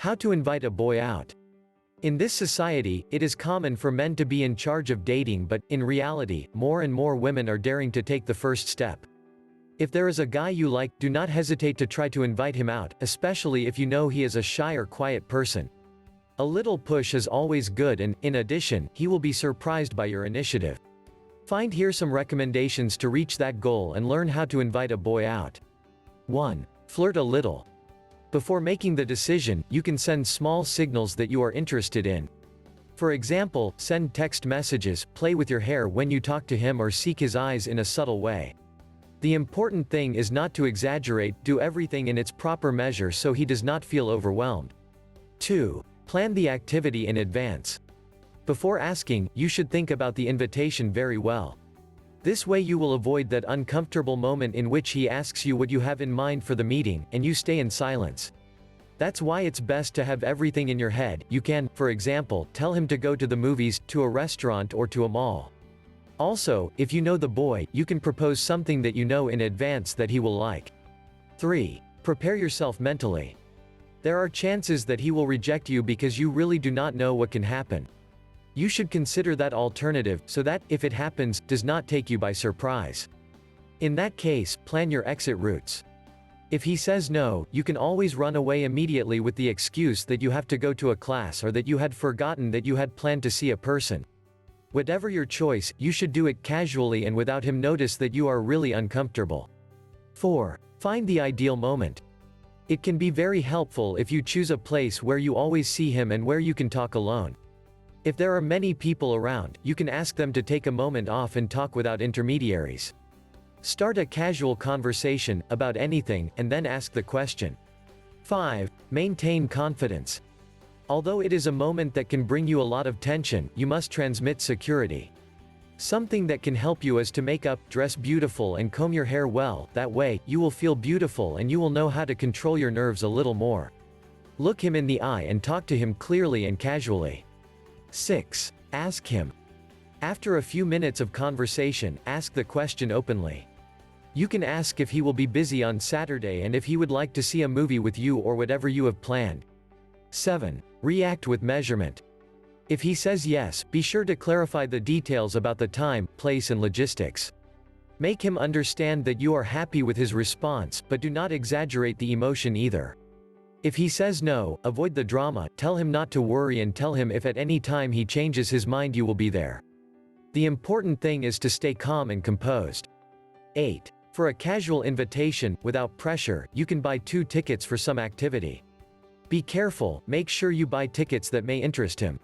How to invite a boy out. In this society, it is common for men to be in charge of dating, but, in reality, more and more women are daring to take the first step. If there is a guy you like, do not hesitate to try to invite him out, especially if you know he is a shy or quiet person. A little push is always good and, in addition, he will be surprised by your initiative. Find here some recommendations to reach that goal and learn how to invite a boy out. 1. Flirt a little. Before making the decision, you can send small signals that you are interested in. For example, send text messages, play with your hair when you talk to him, or seek his eyes in a subtle way. The important thing is not to exaggerate, do everything in its proper measure so he does not feel overwhelmed. 2. Plan the activity in advance. Before asking, you should think about the invitation very well. This way you will avoid that uncomfortable moment in which he asks you what you have in mind for the meeting, and you stay in silence. That's why it's best to have everything in your head. You can, for example, tell him to go to the movies, to a restaurant, or to a mall. Also, if you know the boy, you can propose something that you know in advance that he will like. 3. Prepare yourself mentally. There are chances that he will reject you because you really do not know what can happen. You should consider that alternative, so that, if it happens, does not take you by surprise. In that case, plan your exit routes. If he says no, you can always run away immediately with the excuse that you have to go to a class or that you had forgotten that you had planned to see a person. Whatever your choice, you should do it casually and without him notice that you are really uncomfortable. 4. Find the ideal moment. It can be very helpful if you choose a place where you always see him and where you can talk alone. If there are many people around, you can ask them to take a moment off and talk without intermediaries. Start a casual conversation, about anything, and then ask the question. 5. Maintain confidence. Although it is a moment that can bring you a lot of tension, you must transmit security. Something that can help you is to make up, dress beautiful, and comb your hair well. That way, you will feel beautiful and you will know how to control your nerves a little more. Look him in the eye and talk to him clearly and casually. 6. Ask him. After a few minutes of conversation, ask the question openly. You can ask if he will be busy on Saturday and if he would like to see a movie with you or whatever you have planned. 7. React with measurement. If he says yes, be sure to clarify the details about the time, place, and logistics. Make him understand that you are happy with his response, but do not exaggerate the emotion either. If he says no, avoid the drama, tell him not to worry, and tell him if at any time he changes his mind you will be there. The important thing is to stay calm and composed. 8. For a casual invitation, without pressure, you can buy 2 tickets for some activity. Be careful, make sure you buy tickets that may interest him.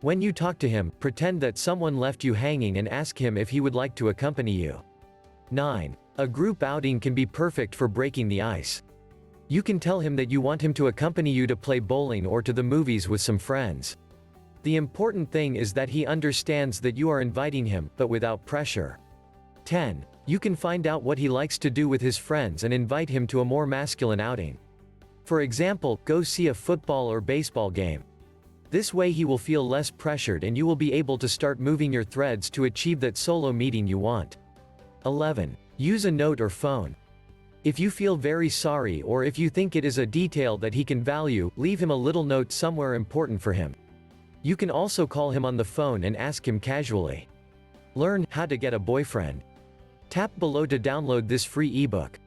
When you talk to him, pretend that someone left you hanging and ask him if he would like to accompany you. 9. A group outing can be perfect for breaking the ice. You can tell him that you want him to accompany you to play bowling or to the movies with some friends. The important thing is that he understands that you are inviting him, but without pressure. 10. You can find out what he likes to do with his friends and invite him to a more masculine outing. For example, go see a football or baseball game. This way he will feel less pressured and you will be able to start moving your threads to achieve that solo meeting you want. 11. Use a note or phone. If you feel very sorry or if you think it is a detail that he can value, leave him a little note somewhere important for him. You can also call him on the phone and ask him casually. Learn how to get a boyfriend. Tap below to download this free ebook.